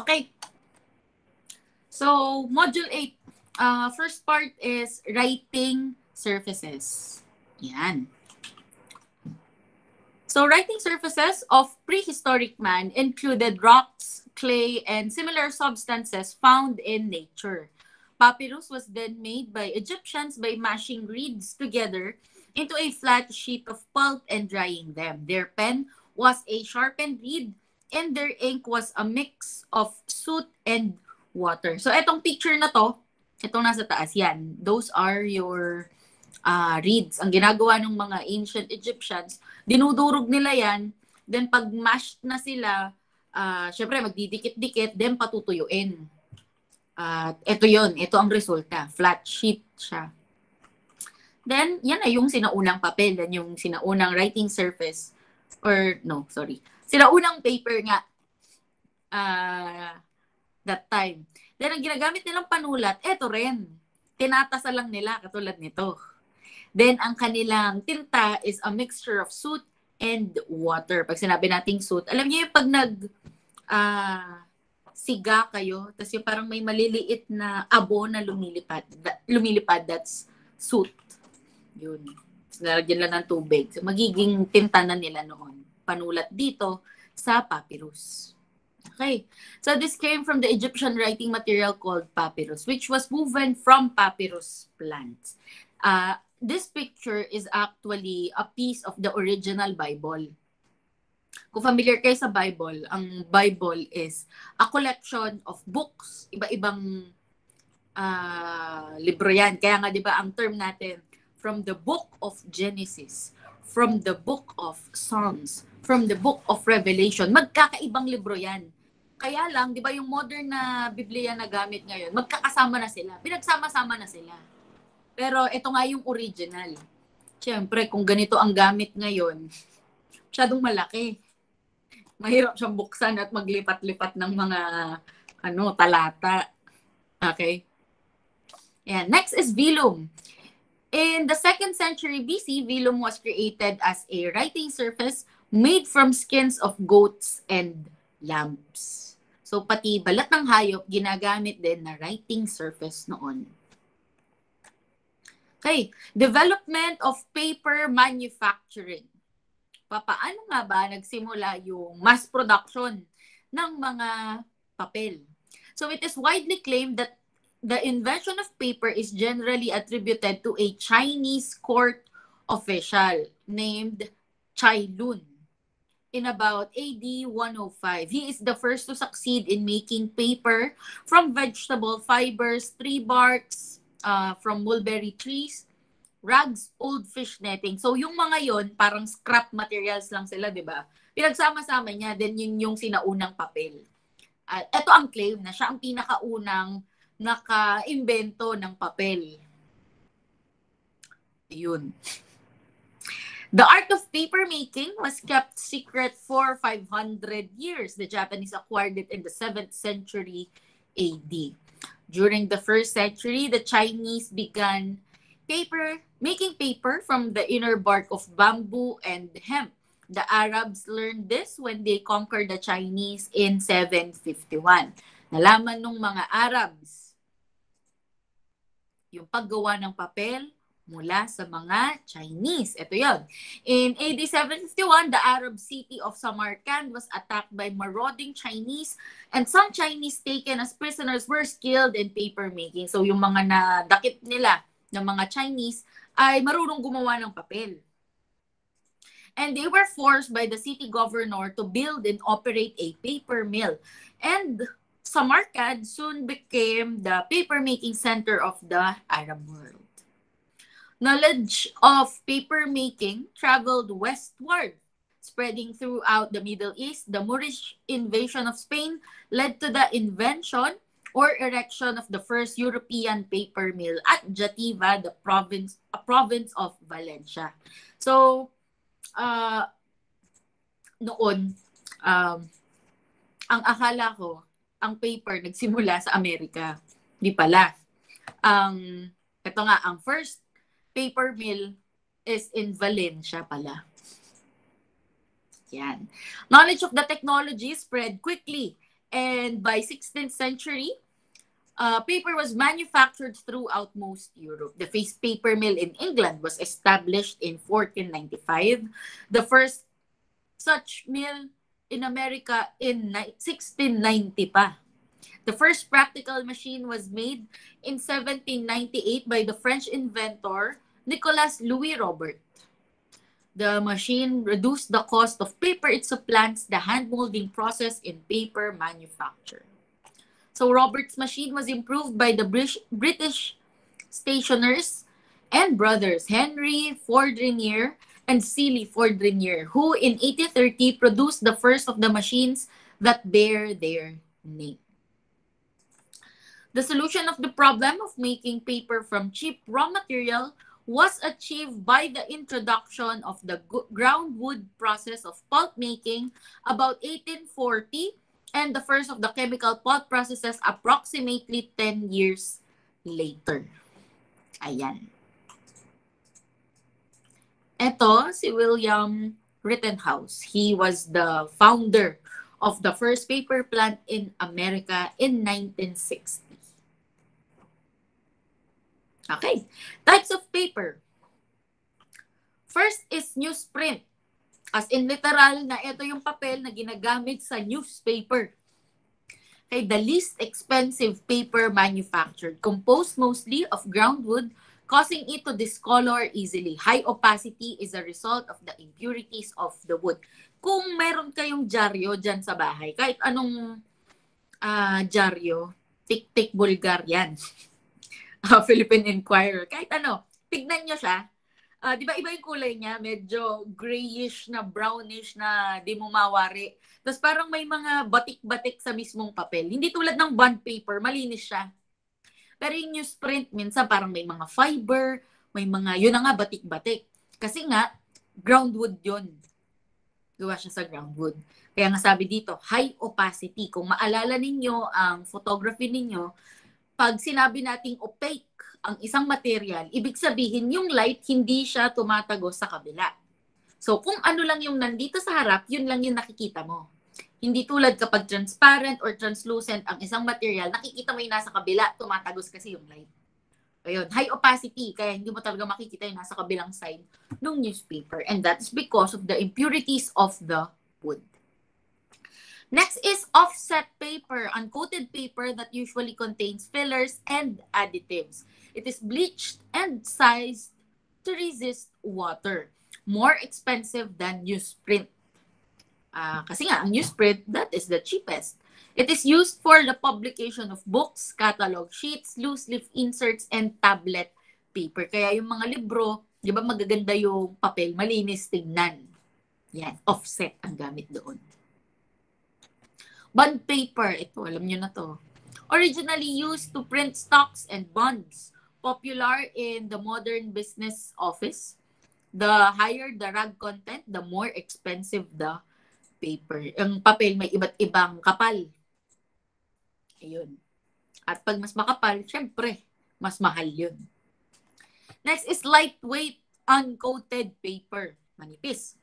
Okay. So, Module 8. First part is writing surfaces. Yan. So, writing surfaces of prehistoric man included rocks, clay, and similar substances found in nature. Papyrus was then made by Egyptians by mashing reeds together into a flat sheet of pulp and drying them. Their pen was a sharpened reed and their ink was a mix of soot and water. So, etong picture na to, itong nasa taas, yan. Those are your reeds. Ang ginagawa ng mga ancient Egyptians, dinudurog nila yan, then pag mashed na sila, syempre magdidikit-dikit, then patutuyuin. Ito yon, ito ang resulta. Flat sheet siya. Then, yan na yung sinaunang papel, yan yung sinaunang writing surface, sinaunang paper nga that time. Then, ang ginagamit nilang panulat, eto rin. Tinatasa lang nila, katulad nito. Then, ang kanilang tinta is a mixture of soot and water. Pag sinabi nating soot, alam niyo yung pag siga kayo, tapos yung parang may maliliit na abo na lumilipad, that's soot. Yun. So, nalagyan lang ng tubig. So, magiging tinta na nila noon. Panulat dito sa papyrus. Okay. So, this came from the Egyptian writing material called papyrus, which was woven from papyrus plants. This picture is actually a piece of the original Bible. Kung familiar kayo sa Bible, ang Bible is a collection of books. Iba-ibang libro yan. Kaya nga, di ba, ang term natin, from the book of Genesis, from the book of Psalms, from the book of Revelation, magkakaibang libro yan. Kaya lang, di ba, yung modern na Biblia na gamit ngayon, magkakasama na sila. Pinagsama-sama na sila. Pero ito nga yung original. Siyempre, kung ganito ang gamit ngayon, masyadong malaki. Mahirap siyang buksan at maglipat-lipat ng mga talata. Okay? Yeah. Next is vellum. In the 2nd century BC, vellum was created as a writing surface made from skins of goats and lambs. So, pati balat ng hayop, ginagamit din na writing surface noon. Okay. Development of paper manufacturing. Paano nga ba nagsimula yung mass production ng mga papel? So, it is widely claimed that the invention of paper is generally attributed to a Chinese court official named Cai Lun in about AD 105. He is the first to succeed in making paper from vegetable fibers, tree barks, from mulberry trees, rags, old fish netting. So, yung mga yon parang scrap materials lang sila, di ba? Pinagsama-sama niya, then yun yung sinaunang papel. Ito ang claim na siya ang pinakaunang naka-imbento ng papel. Yun. The art of paper making was kept secret for 500 years. The Japanese acquired it in the 7th century AD. During the 1st century, the Chinese began making paper from the inner bark of bamboo and hemp. The Arabs learned this when they conquered the Chinese in 751. Nalaman ng mga Arabs yung paggawa ng papel mula sa mga Chinese. Ito yun. In AD 751, the Arab city of Samarkand was attacked by marauding Chinese, and some Chinese taken as prisoners were skilled in paper making. So yung mga nadakip nila ng mga Chinese ay marunong gumawa ng papel. And they were forced by the city governor to build and operate a paper mill. And Samarkand soon became the paper-making center of the Arab world. Knowledge of paper-making traveled westward, spreading throughout the Middle East. The Moorish invasion of Spain led to the invention or erection of the first European paper mill at Jativa, a province of Valencia. So, noon, ang akala ko, ang paper nagsimula sa Amerika. Di pala. Ito nga, ang first paper mill is in Valencia pala. Yan. Knowledge of the technology spread quickly And by 16th century, paper was manufactured throughout most Europe. The Face Paper Mill in England was established in 1495. The first such mill in America in 1690 pa. The first practical machine was made in 1798 by the French inventor Nicolas Louis Robert. The machine reduced the cost of paper. It supplants the hand molding process in paper manufacture. So Robert's machine was improved by the British stationers and brothers Henry Fordrinier and Seely Fordrinier, who in 1830 produced the first of the machines that bear their name. The solution of the problem of making paper from cheap raw material was achieved by the introduction of the ground wood process of pulp making about 1840 and the first of the chemical pulp processes approximately 10 years later. Ayan. Ito si William Rittenhouse. He was the founder of the first paper plant in America in 1960. Okay. Types of paper. First is newsprint. As in literal na ito yung papel na ginagamit sa newspaper. Okay, the least expensive paper manufactured, composed mostly of ground wood, causing it to discolor easily. High opacity is a result of the impurities of the wood. Kung meron kayong dyaryo dyan sa bahay, kahit anong dyaryo, Tik-Tik Bulgarian, Philippine Inquirer, kahit ano, tignan nyo siya. Di ba iba yung kulay niya? Medyo grayish na, brownish na, di mo mawari. Tapos parang may mga batik-batik sa mismong papel. Hindi tulad ng bond paper, malinis siya. Pero yung newsprint, minsan parang may mga fiber, may mga, yun na nga, batik-batik. Kasi nga, ground wood yun. Gawa siya sa ground wood. Kaya nga sabi dito, high opacity. Kung maalala ninyo ang photography ninyo, pag sinabi nating opaque ang isang material, ibig sabihin yung light hindi siya tumatagos sa kabila. So kung ano lang yung nandito sa harap, yun lang yung nakikita mo. Hindi tulad kapag transparent or translucent ang isang material, nakikita mo yung nasa kabila, tumatagos kasi yung light. Ayun, high opacity, kaya hindi mo talaga makikita yung nasa kabilang side ng newspaper. And that's because of the impurities of the wood. Next is offset paper, uncoated paper that usually contains fillers and additives. It is bleached and sized to resist water. More expensive than newsprint. Kasi nga, ang newsprint, that is the cheapest. It is used for the publication of books, catalog sheets, loose leaf inserts, and tablet paper. Kaya yung mga libro, di ba magaganda yung papel, malinis tingnan. Yan, offset ang gamit doon. Bond paper, ito, alam nyo na to. Originally used to print stocks and bonds. Popular in the modern business office. The higher the rag content, the more expensive the paper. Ang papel may iba't ibang kapal. Ayun. At pag mas makapal, syempre, mas mahal yun. Next is lightweight uncoated paper. Manipis.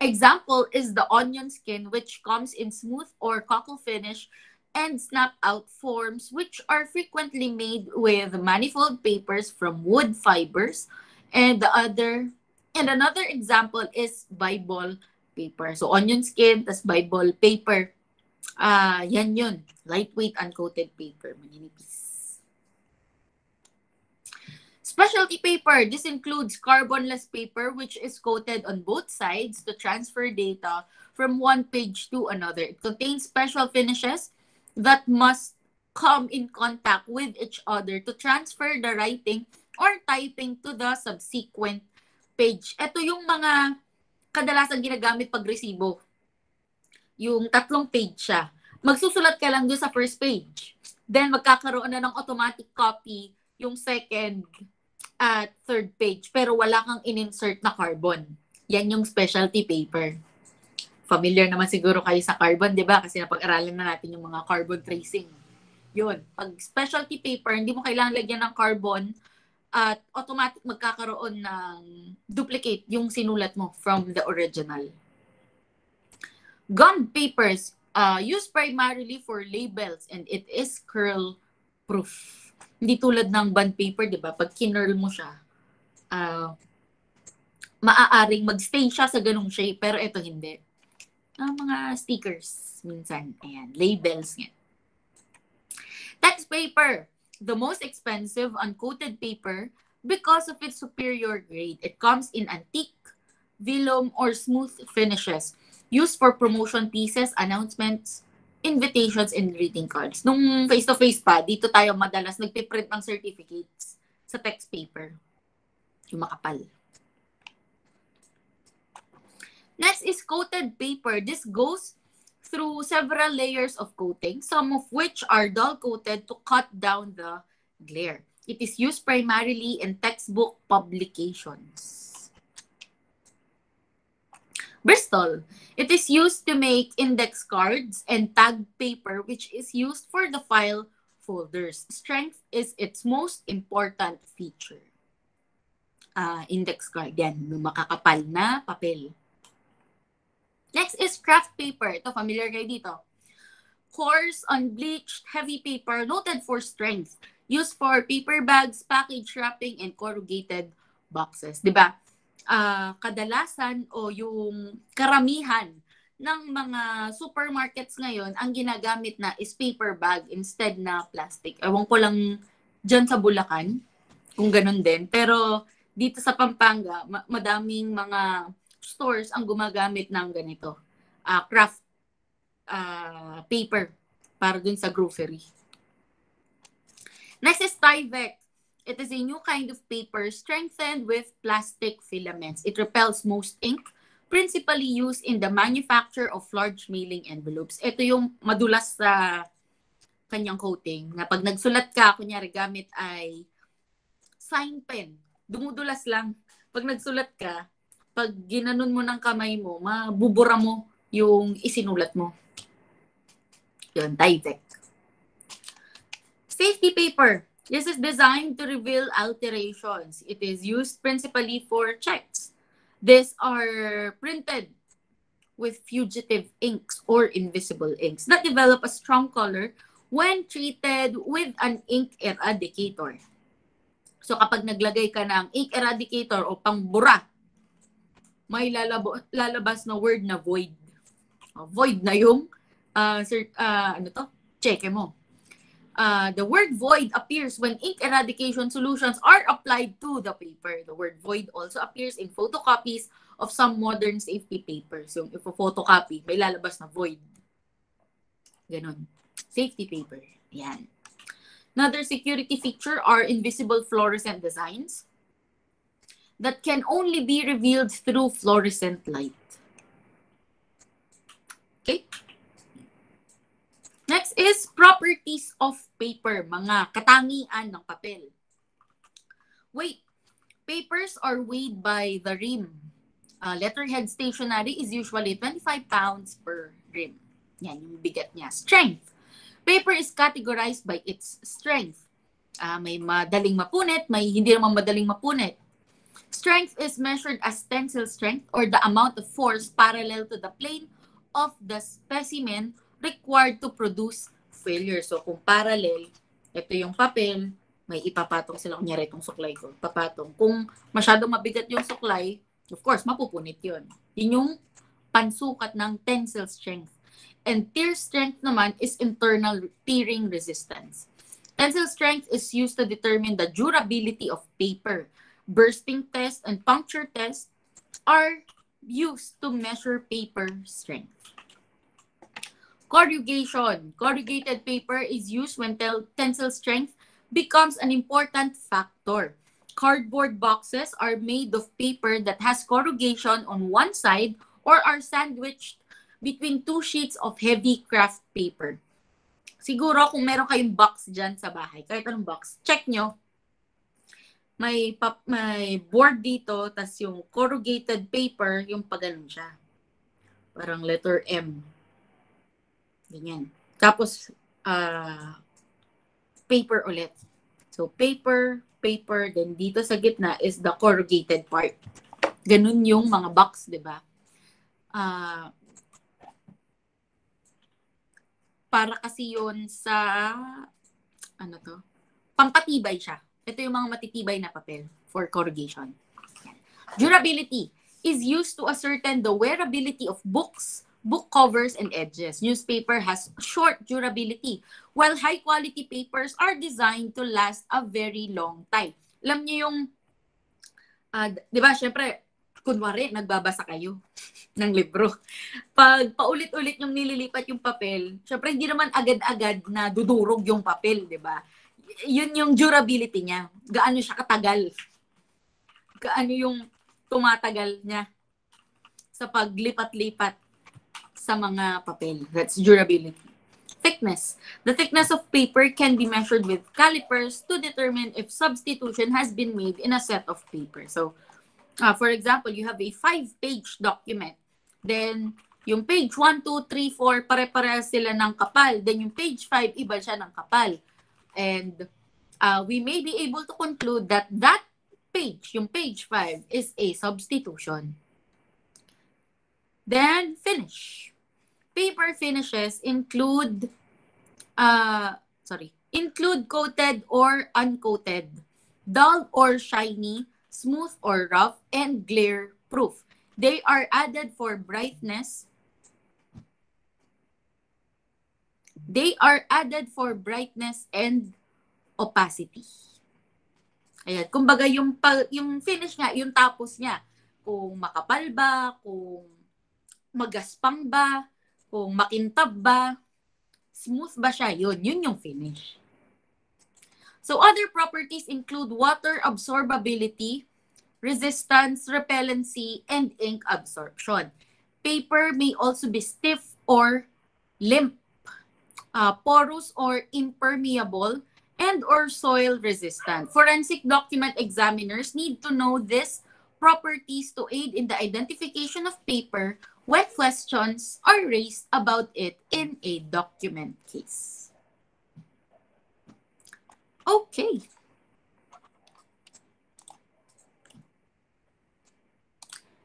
Example is the onion skin, which comes in smooth or cockle finish and snap out forms, which are frequently made with manifold papers from wood fibers. And another example is Bible paper. So onion skin, tas Bible paper. Yan yun. Lightweight uncoated paper. Maninipis. Specialty paper. This includes carbonless paper, which is coated on both sides to transfer data from one page to another. It contains special finishes that must come in contact with each other to transfer the writing or typing to the subsequent page. Ito yung mga kadalasan ginagamit pag resibo. Yung 3 page siya. Magsusulat ka lang doon sa first page. Then magkakaroon na ng automatic copy yung second at third page. Pero wala kang in-insert na carbon. Yan yung specialty paper. Familiar naman siguro kayo sa carbon, di ba? Kasi napag-aralan na natin yung mga carbon tracing. Yun. Pag specialty paper, hindi mo kailangan lagyan ng carbon at automatic magkakaroon ng duplicate yung sinulat mo from the original. Gummed papers. Used primarily for labels and it is curl proof. Hindi tulad ng bond paper, di ba? Pag kinurl mo siya, maaaring magstay siya sa ganung shape, pero ito hindi. Mga stickers, minsan. Ayan, labels nga. Text paper, the most expensive uncoated paper because of its superior grade. It comes in antique, vellum, or smooth finishes. Used for promotion pieces, announcements, invitations, and greeting cards. Nung face-to-face pa, dito tayo madalas nagpiprint ng certificates sa text paper. Yung makapal. Next is coated paper. This goes through several layers of coating, some of which are dull-coated to cut down the glare. It is used primarily in textbook publications. Bristol. It is used to make index cards and tag paper, which is used for the file folders. Strength is its most important feature. Index card. Yan, yung makakapal na papel. Next is craft paper. Ito, familiar kayo dito. Coarse, unbleached, heavy paper, noted for strength. Used for paper bags, package wrapping, and corrugated boxes. Diba? Kadalasan o yung karamihan ng mga supermarkets ngayon, ang ginagamit na is paper bag instead na plastic. Ewan ko lang dyan sa Bulacan, kung ganun din. Pero dito sa Pampanga, madaming mga stores ang gumagamit ng ganito. Craft paper para dun sa grocery. Next is Tyvek. It is a new kind of paper strengthened with plastic filaments. It repels most ink, principally used in the manufacture of large mailing envelopes. Ito yung madulas sa kanyang coating na pag nagsulat ka, kunyari gamit ay sign pen, dumudulas lang. Pag nagsulat ka, pag ginanon mo ng kamay mo, mabubura mo yung isinulat mo. Yun, Tyvek. Safety paper. This is designed to reveal alterations. It is used principally for checks. These are printed with fugitive inks or invisible inks that develop a strong color when treated with an ink eradicator. So kapag naglagay ka ng ink eradicator o pangbura, may lalabas na word na void. Void na yung check mo. The word void appears when ink eradication solutions are applied to the paper. The word void also appears in photocopies of some modern safety papers. So, if photocopy, may lalabas na void. Ganon. Safety paper. Yan. Another security feature are invisible fluorescent designs that can only be revealed through fluorescent light. Okay? Next is properties of paper, mga katangian ng papel. Weight. Papers are weighed by the rim. Letterhead stationery is usually 25 pounds per rim. Yan yung bigat niya. Strength. Paper is categorized by its strength. May madaling mapunit, may hindi naman madaling mapunit. Strength is measured as tensile strength or the amount of force parallel to the plane of the specimen required to produce failure. So, kung parallel, ito yung papel, may ipapatong sila. Kunyari itong suklay ko, papatong. Kung masyadong mabigat yung suklay, of course, mapupunit yun. Yun yung pansukat ng tensile strength. And tear strength naman is internal tearing resistance. Tensile strength is used to determine the durability of paper. Bursting test and puncture test are used to measure paper strength. Corrugation. Corrugated paper is used when tensile strength becomes an important factor. Cardboard boxes are made of paper that has corrugation on one side or are sandwiched between two sheets of heavy craft paper. Siguro kung meron kayong box dyan sa bahay, kahit anong box, check nyo. May board dito, tas yung corrugated paper, yung paganon siya. Parang letter M. Ganyan. Tapos, paper ulit. So, paper, then dito sa gitna is the corrugated part. Ganun yung mga box, di ba? para kasi yun sa, ano to? Pampatibay siya. Ito yung mga matitibay na papel for corrugation. Durability is used to ascertain the wearability of books, book covers, and edges. Newspaper has short durability, while high-quality papers are designed to last a very long time. Alam niyo yung, di ba, syempre, kunwari, nagbabasa kayo ng libro. Pag paulit-ulit yung nililipat yung papel, syempre, hindi naman agad-agad na dudurog yung papel, di ba? Yun yung durability niya. Gaano siya katagal. Gaano yung tumatagal niya sa paglipat-lipat sa mga papel. That's durability. Thickness. The thickness of paper can be measured with calipers to determine if substitution has been made in a set of paper. So, for example, you have a 5-page document. Then, yung page 1, 2, 3, 4, pare-pareha sila ng kapal. Then, yung page 5, iba siya ng kapal. And we may be able to conclude that that page, yung page 5, is a substitution. Then, finish. Paper finishes include coated or uncoated, dull or shiny, smooth or rough, and glare proof. They are added for brightness. They are added for brightness and opacity. Ayan, kumbaga yung finish nga, yung tapos niya, kung makapal ba, kung magaspang ba, kung makintab ba, smooth ba siya, yun yung finish. So other properties include water absorbability, resistance, repellency, and ink absorption. Paper may also be stiff or limp, porous or impermeable, and or soil resistant. Forensic document examiners need to know these properties to aid in the identification of paper when questions are raised about it in a document case. Okay.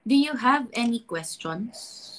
Do you have any questions?